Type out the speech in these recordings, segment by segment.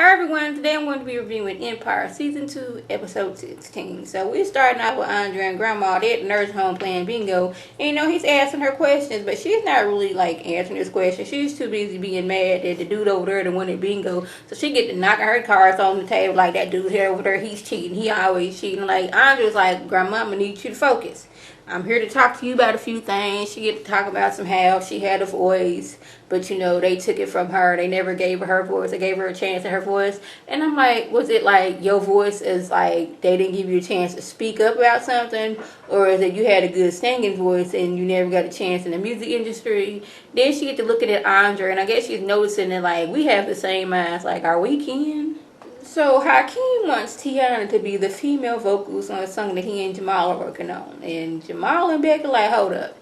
Hi everyone, today I'm going to be reviewing Empire Season 2, Episode 16. So we're starting out with Andre and Grandma. They're at the nurse home playing bingo. And you know, he's asking her questions, but she's not really like answering his questions. She's too busy being mad that the dude over there that won at bingo. So she get to knocking her cards on the table like that dude here over there, he's cheating. He always cheating. Like Andre's like, Grandma, I'm gonna need you to focus. I'm here to talk to you about a few things. She get to talk about some how she had a voice, but you know, they took it from her. They never gave her voice. They gave her a chance at her voice. And I'm like, was it like your voice is like they didn't give you a chance to speak up about something? Or is it you had a good singing voice and you never got a chance in the music industry? Then she get to looking at Andre, and I guess she's noticing that like we have the same eyes. Like, are we kin? So HAKEEM wants TIANNA to be the female vocals on a song that he and Jamal are working on. And Jamal and Becky like, hold up.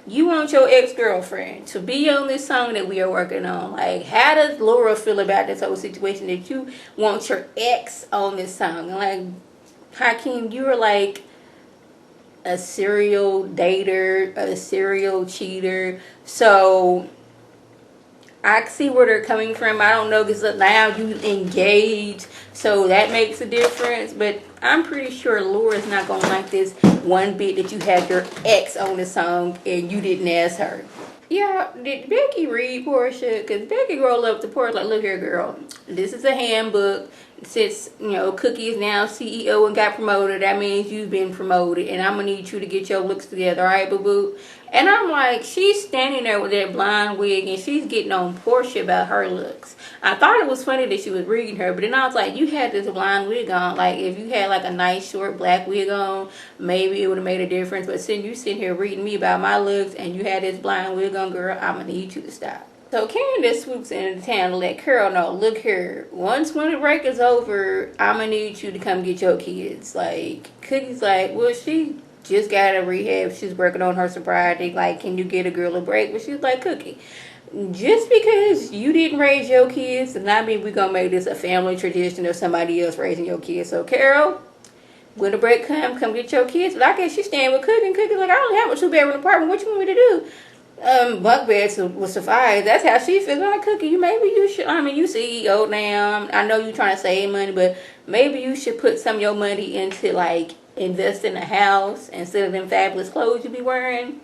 You want your ex-girlfriend to be on this song that we are working on. Like, how does Laura feel about this whole situation that you want your ex on this song? And like, HAKEEM, you were like a serial dater, a serial cheater. So I see where they're coming from. I don't know, because now you engage, so that makes a difference. But I'm pretty sure Laura's not going to like this one bit that you had your ex on the song and you didn't ask her. Yeah, did Becky read Portia? Because Becky rolled up to Portia like, look here, girl. This is a handbook. Since, you know, Cookie is now CEO and got promoted, that means you've been promoted. And I'm going to need you to get your looks together, all right, boo-boo? And I'm like, she's standing there with that blonde wig and she's getting on Portia about her looks. I thought it was funny that she was reading her, but then I was like, you had this blonde wig on. Like, if you had like a nice short black wig on, maybe it would have made a difference. But since you sitting here reading me about my looks and you had this blonde wig on, girl, I'm going to need you to stop. So Candace swoops into town to let Carol know, look here, once winter break is over, I'm going to need you to come get your kids. Like, Cookie's like, well, she just got a rehab. She's working on her sobriety. Like, can you get a girl a break? But she's like, Cookie, just because you didn't raise your kids does not mean we're going to make this a family tradition of somebody else raising your kids. So, Carol, when the break come get your kids. But I guess she's staying with Cookie, and Cookie's like, I only have a 2-bedroom apartment. What you want me to do? Bunk beds will suffice. That's how she feels. Like, Cookie, maybe you should, I mean, you CEO now. I know you're trying to save money, but maybe you should put some of your money into, like, invest in a house instead of them fabulous clothes you be wearing.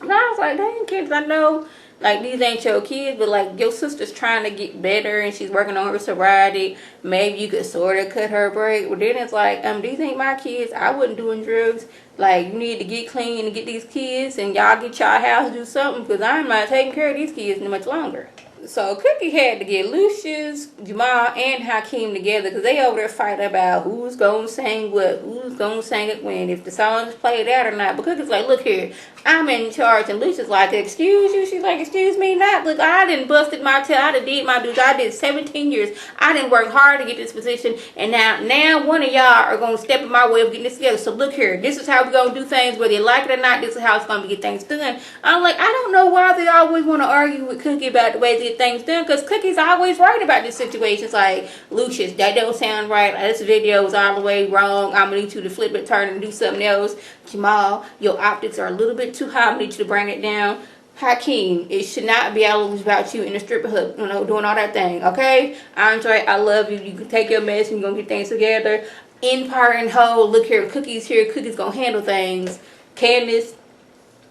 And I was like, dang, kids, I know, like, these ain't your kids, but, like, your sister's trying to get better and she's working on her sobriety. Maybe you could sort of cut her break. But then it's like, these ain't my kids. I wasn't doing drugs. Like, you need to get clean and get these kids and y'all get y'all house and do something, because I'm not taking care of these kids much longer. So Cookie had to get Lucious, Jamal, and HAKEEM together because they over there fighting about who's going to sing what, who's going to sing it when, if the song's played out or not. But Cookie's like, look here, I'm in charge. And Lucious like, excuse you? She's like, excuse me not. Look, I done busted my tail. I done did my dues. I did 17 years. I done worked hard to get this position. And now one of y'all are going to step in my way of getting this together. So look here, this is how we're going to do things. Whether you like it or not, this is how it's going to get things done. I'm like, I don't know why they always want to argue with Cookie about the way they get things done, because Cookie's always right about this situation. It's like, Lucious, that don't sound right. This video is all the way wrong. I'm going to need you to flip it, turn, and do something else. Jamal, your optics are a little bit too high. I need you to bring it down. HAKEEM, it should not be always about you in the stripper hook, you know, doing all that thing, okay? Andre, I love you. You can take your mess and you're going to get things together. Empire and Ho, look here, Cookie's here. Cookie's going to handle things. Candace,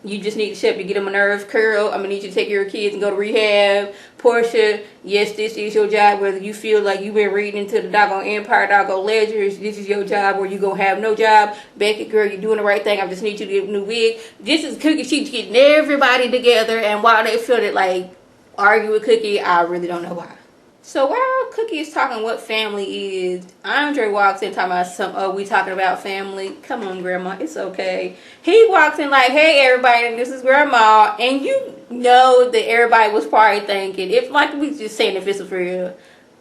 you just need to shut up to get them a nerve. Carol, I'm going to need you to take your kids and go to rehab. Portia, yes, this is your job. Whether you feel like you've been reading into the doggone Empire, doggone ledgers, this is your job, or you going to have no job. Becky, girl, you're doing the right thing. I just need you to get a new wig. This is Cookie. She's getting everybody together, and while they feel that, like, argue with Cookie, I really don't know why. So while Cookie is talking what family is, Andre walks in talking about we talking about family. Come on, Grandma, it's okay. He walks in like, hey everybody, this is Grandma, and you know that everybody was probably thinking, if like we just saying if it's real,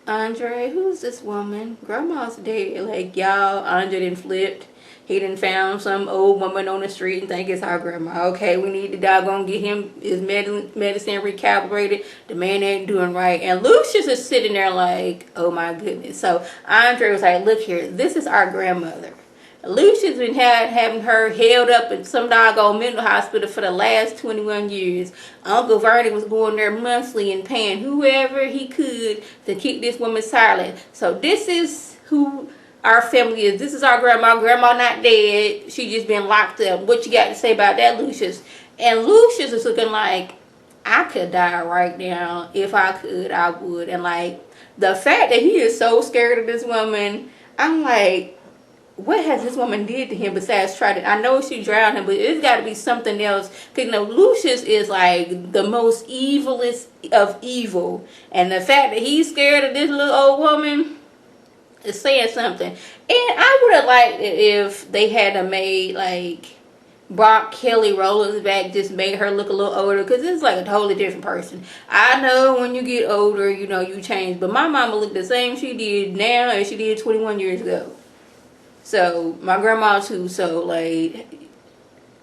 Andre, who's this woman? Grandma's dead. Like, y'all, Andre didn't flipped. He done found some old woman on the street and think it's our grandma. Okay, we need to doggone get him his medicine recalibrated. The man ain't doing right. And Lucius is sitting there like, oh my goodness. So Andre was like, look here, this is our grandmother. Lucious been having her held up in some doggone mental hospital for the last 21 years. Uncle Vernon was going there monthly and paying whoever he could to keep this woman silent. So this is who our family is. This is our grandma. Grandma not dead. She just been locked up. What you got to say about that, Lucious? And Lucious is looking like, I could die right now. If I could, I would. And like, the fact that he is so scared of this woman, I'm like, what has this woman did to him besides try to, I know she drowned him, but it's got to be something else. Because, you know, Lucious is like the most evilest of evil. And the fact that he's scared of this little old woman is saying something. And I would have liked it if they had made like Brock Kelly Rowland's back, just made her look a little older, because it's like a totally different person. I know when you get older, you know, you change, but my mama looked the same she did now as she did 21 years ago. So my grandma too. So like,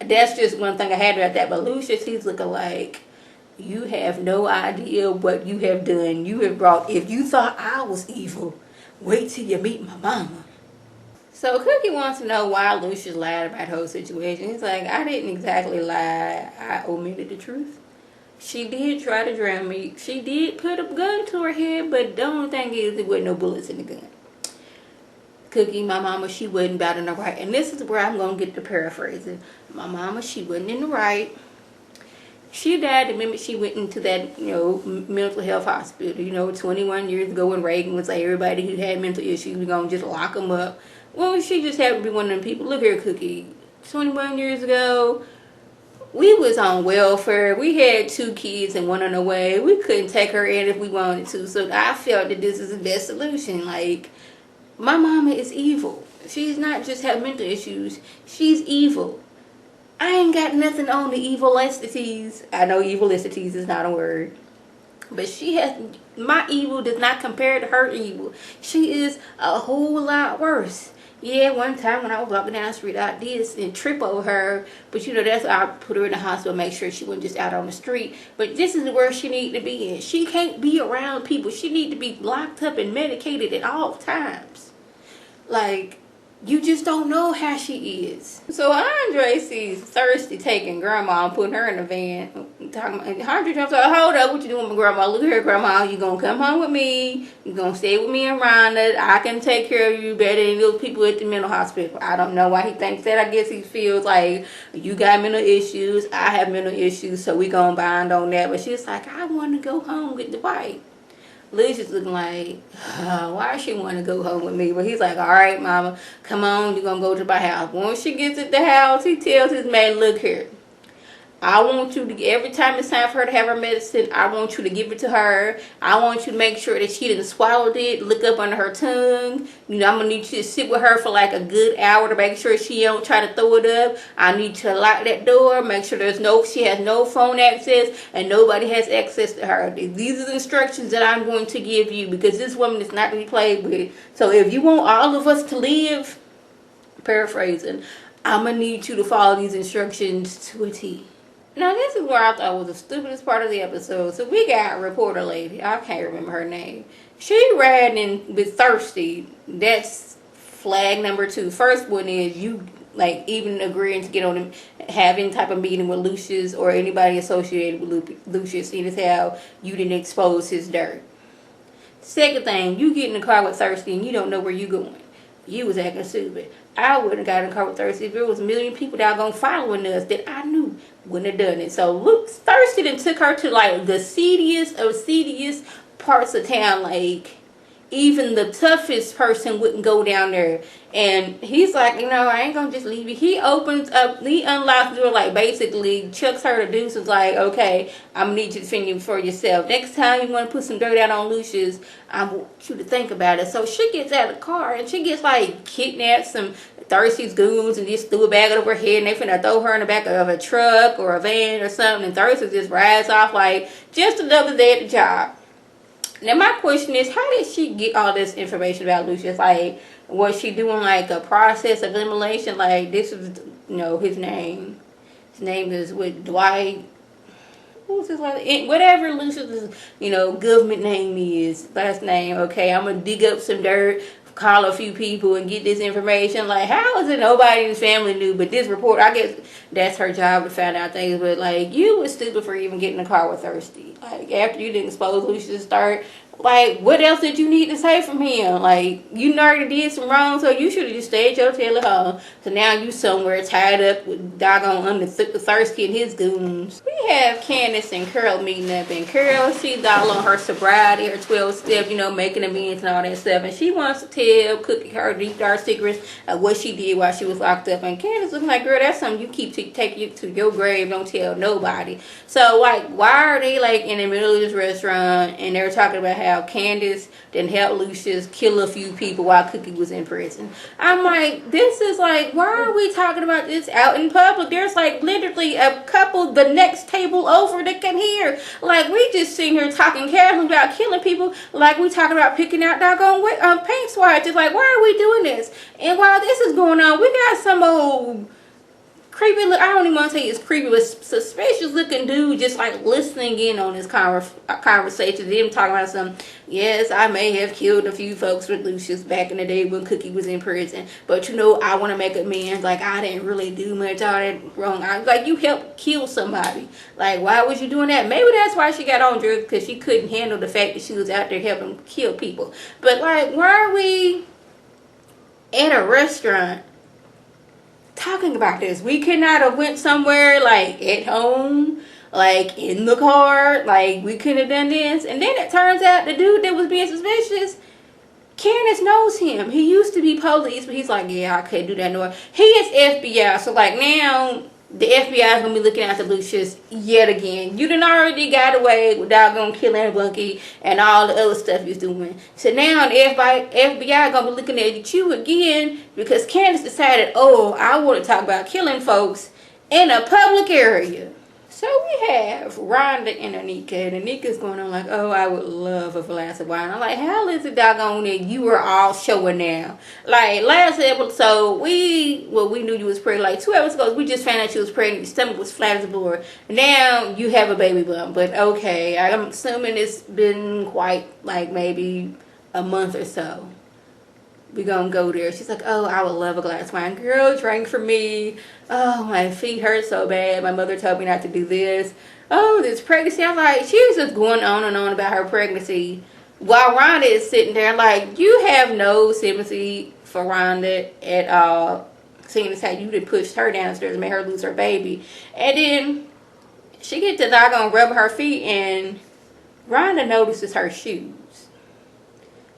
that's just one thing I had about that. But Lucious, he's looking like, you have no idea what you have done. You have brought, if you thought I was evil, wait till you meet my mama. So Cookie wants to know why Lucious lied about the whole situation. He's like, I didn't exactly lie. I omitted the truth. She did try to drown me. She did put a gun to her head, but the only thing is there wasn't no bullets in the gun. Cookie, my mama, she wasn't about in the right. And this is where I'm going to get the paraphrasing. My mama, she wasn't in the right. She died the minute she went into that, you know, mental health hospital. You know, 21 years ago when Reagan was like, everybody who had mental issues, we're going to just lock them up. Well, she just happened to be one of them people. Look here, Cookie. 21 years ago, we was on welfare. We had 2 kids and one on the way. We couldn't take her in if we wanted to. So I felt that this is the best solution. Like, my mama is evil. She's not just have mental issues. She's evil. I ain't got nothing on the evilicities. I know evilicities is not a word. But she has, my evil does not compare to her evil. She is a whole lot worse. Yeah, one time when I was walking down the street, I did and trip over her. But you know, that's why I put her in the hospital, make sure she wasn't just out on the street. But this is where she need to be in. She can't be around people. She need to be locked up and medicated at all times. Like, you just don't know how she is. So Andre sees Thirsty taking Grandma and putting her in the van. Talking about, Andre jumps out, hold up, what you doing with Grandma? Look here, Grandma, you gonna come home with me. You gonna stay with me and Rhonda. I can take care of you better than those people at the mental hospital. I don't know why he thinks that. I guess he feels like you got mental issues, I have mental issues, so we gonna bind on that. But she's like, I want to go home with the wife. Lucious looking like, why she want to go home with me? But he's like, all right, mama, come on, you're going to go to my house. Once she gets at the house, he tells his man, look here, I want you to, every time it's time for her to have her medicine, I want you to give it to her. I want you to make sure that she didn't swallow it, look up under her tongue. You know, I'm going to need you to sit with her for like a good hour to make sure she don't try to throw it up. I need to lock that door, make sure she has no phone access and nobody has access to her. These are the instructions that I'm going to give you, because this woman is not to be played with. So if you want all of us to live, paraphrasing, I'm going to need you to follow these instructions to a T. Now, this is where I thought was the stupidest part of the episode. So we got a reporter lady. I can't remember her name. She riding with Thirsty. That's flag number 2. First one is you, like, even agreeing to get on and have any type of meeting with Lucious or anybody associated with Lucious, seeing as how you didn't expose his dirt. Second thing, you get in the car with Thirsty and you don't know where you going. You was acting stupid. I wouldn't have got in the car with Thirsty if there was a million people that were following us that I knew wouldn't have done it. So look, Thirsty then took her to like the seediest of seediest parts of town. Like, even the toughest person wouldn't go down there. And he's like, you know, I ain't gonna just leave you. He opens up, he unlocks the door, like basically chucks her to deuces, like, okay, I'm gonna need you to fend you for yourself. Next time you want to put some dirt out on Lucious, I want you to think about it. So she gets out of the car and she gets like kidnapped some Thirsty's goons and just threw a bag over her head and they finna throw her in the back of a truck or a van or something, and Thirsty just rides off like just another day at the job. Now my question is, how did she get all this information about Lucious? Like, was she doing like a process of elimination? Like, this is, you know, his name. His name is with Dwight. Who's his last name? Whatever Lucious' you know, government name is, last name. Okay, I'm gonna dig up some dirt, call a few people and get this information. Like, how is it nobody in his family knew but this reporter? I guess that's her job to find out things. But, like, you was stupid for even getting in the car with Thirsty. Like, after you didn't expose Lucious start, like, what else did you need to say from him? Like, you already did some wrong, so you should have just stayed your tail at home. So now you somewhere tied up with doggone Thirsty and his goons. We have Candace and Carol meeting up, and Carol, she's all on her sobriety, her 12-step, you know, making amends and all that stuff. And she wants to tell Cookie her deep dark secrets of what she did while she was locked up. And Candace looking like, girl, that's something you keep take you to your grave, don't tell nobody. So, like, why are they, like, in the middle of this restaurant, and they're talking about how Candace didn't help Lucious kill a few people while Cookie was in prison? I'm like, this is like, why are we talking about this out in public? There's like literally a couple the next table over that can hear. Like, we just sitting here talking casually about killing people, like we talking about picking out doggone paint swatches. Like, why are we doing this? And while this is going on, we got some old creepy, I don't even want to say it's creepy, but suspicious looking dude just like listening in on this conversation. Them talking about some, yes, I may have killed a few folks with Lucious back in the day when Cookie was in prison, but you know, I want to make amends. Like, I didn't really do much, all that wrong. Like, you helped kill somebody. Like, why was you doing that? Maybe that's why she got on drugs, because she couldn't handle the fact that she was out there helping kill people. But like, why are we at a restaurant talking about this? We could not have went somewhere, like at home, like in the car. Like, we couldn't have done this. And then it turns out the dude that was being suspicious, Candace knows him. He used to be police, but he's like, yeah, I couldn't do that no more. He is FBI. So like, now the FBI is going to be looking after Lucious yet again. You done already got away with doggone killing Bunky and all the other stuff he's doing. So now the FBI going to be looking at you again because Candace decided, oh, I want to talk about killing folks in a public area. So we have Rhonda and Anika, and Anika's going on like, oh, I would love a glass of wine. I'm like, how is it doggone that you were all showing now? Like, last episode, we knew you was pregnant. Like, 2 episodes ago, we just found out you was pregnant. Your stomach was flat as a board. Now you have a baby bump. But okay, I'm assuming it's been quite like maybe a month or so. We gonna go there. She's like, oh, I would love a glass of wine. Girl, drink for me. Oh, my feet hurt so bad. My mother told me not to do this. Oh, this pregnancy. I'm like, she was just going on and on about her pregnancy while Rhonda is sitting there like, you have no sympathy for Rhonda at all. Seeing as how you done pushed her downstairs and made her lose her baby. And then she gets to doggone rub her feet, and Rhonda notices her shoes.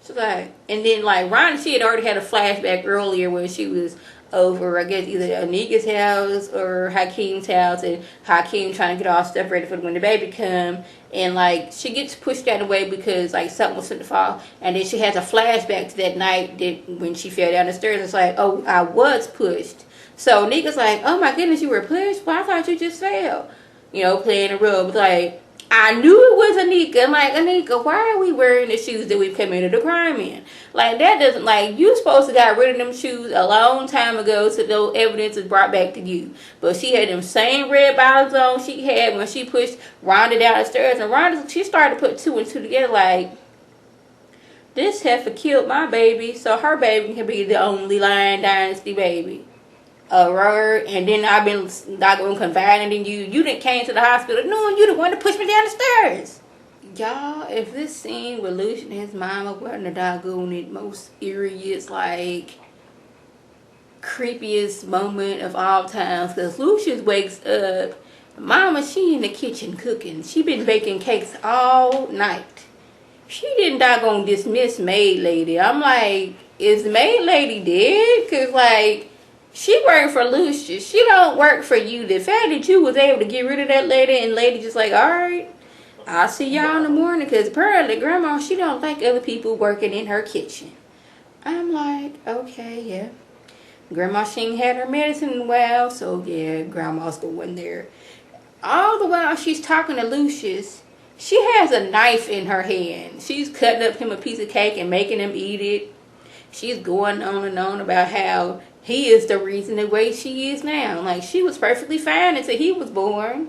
She's like, and then like Rhonda, she had already had a flashback earlier when she was over, I guess, either ANIKA'S house or HAKEEM's house, and HAKEEM trying to get all stuff ready for when the baby come, and like she gets pushed out of the way because like something was going to fall, and then she has a flashback to that night that when she fell down the stairs. It's like, oh, I was pushed. So Nika's like, oh my goodness, you were pushed? Well, I thought you just fell. You know, playing the role. Like, I knew it was Anika. I'm like, Anika, why are we wearing the shoes that we've committed a crime in? Like, that doesn't, like, you supposed to got rid of them shoes a long time ago so no evidence is brought back to you. But she had them same red bottoms on she had when she pushed Rhonda down the stairs. And Rhonda, she started to put 2 and 2 together like, this heifer killed my baby, so her baby can be the only Lion Dynasty baby. And then I've been confiding in you. You didn't came to the hospital knowing you the one to push me down the stairs. Y'all, if this scene with Lucious and his mama wasn't the doggone most eeriest, like, creepiest moment of all times, because Lucious wakes up, mama, she in the kitchen cooking. She been baking cakes all night. She didn't doggone dismiss maid lady. I'm like, is maid lady dead? Because, like, she worked for Lucious. She don't work for you. The fact that you was able to get rid of that lady, and lady just like, alright, I'll see y'all in the morning. Because apparently grandma, she don't like other people working in her kitchen. I'm like, okay, yeah. Grandma, she ain't had her medicine in a while. So yeah, grandma's going there. All the while she's talking to Lucious, she has a knife in her hand. She's cutting up him a piece of cake and making him eat it. She's going on and on about how he is the reason the way she is now. Like, she was perfectly fine until he was born.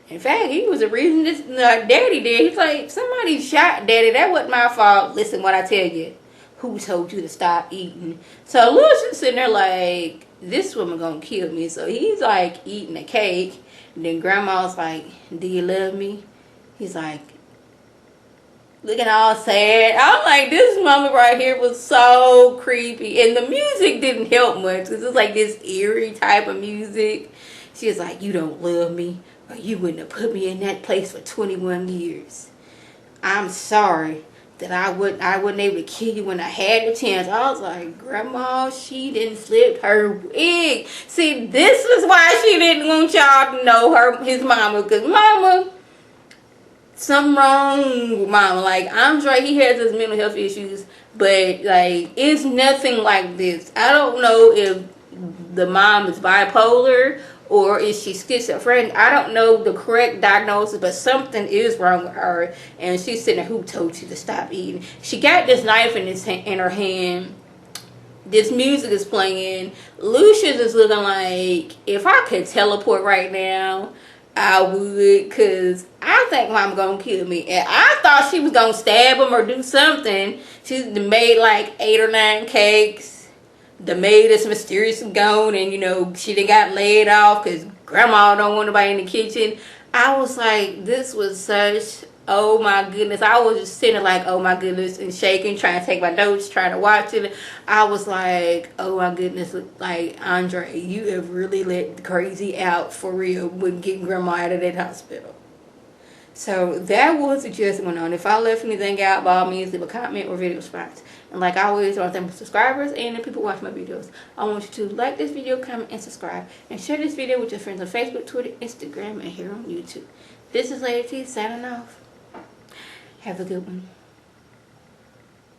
In fact, he was the reason this daddy did. He's like, somebody shot daddy. That wasn't my fault. Listen, what I tell you. who told you to stop eating? So Lucious sitting there like, this woman gonna kill me. So he's like eating a cake. And then grandma's like, do you love me? He's like, looking all sad. I'm like, this moment right here was so creepy. And the music didn't help much. Because it's like this eerie type of music. She was like, you don't love me, or you wouldn't have put me in that place for 21 years. I'm sorry that I wasn't able to kill you when I had the chance. I was like, Grandma, she didn't slip her wig. See, this is why she didn't want y'all to know his mama. Because mama, something wrong with mama. Like, Andre, he has his mental health issues, but like, it's nothing like this. I don't know if the mom is bipolar or is she schizophrenic. I don't know the correct diagnosis, but something is wrong with her. And she's sitting there, who told you to stop eating? She got this knife in her hand. This music is playing. Lucious is looking like, if I could teleport right now, I would, because I think mom gonna kill me. And I thought she was gonna stab him or do something. She made like 8 or 9 cakes. The maid is mysterious and gone, and you know, she done got laid off because grandma don't want nobody in the kitchen. I was like, this was such, oh my goodness. I was just sitting there like, oh my goodness, and shaking, trying to take my notes, trying to watch it. I was like, oh my goodness, like, Andre, you have really let the crazy out for real with getting grandma out of that hospital. So that was the just went on. If I left anything out, by all means, leave a comment or video response. And like always, I want to thank my subscribers and the people watching my videos. I want you to like this video, comment, and subscribe. And share this video with your friends on Facebook, Twitter, Instagram, and here on YouTube. This is Lady T signing off. Have a good one.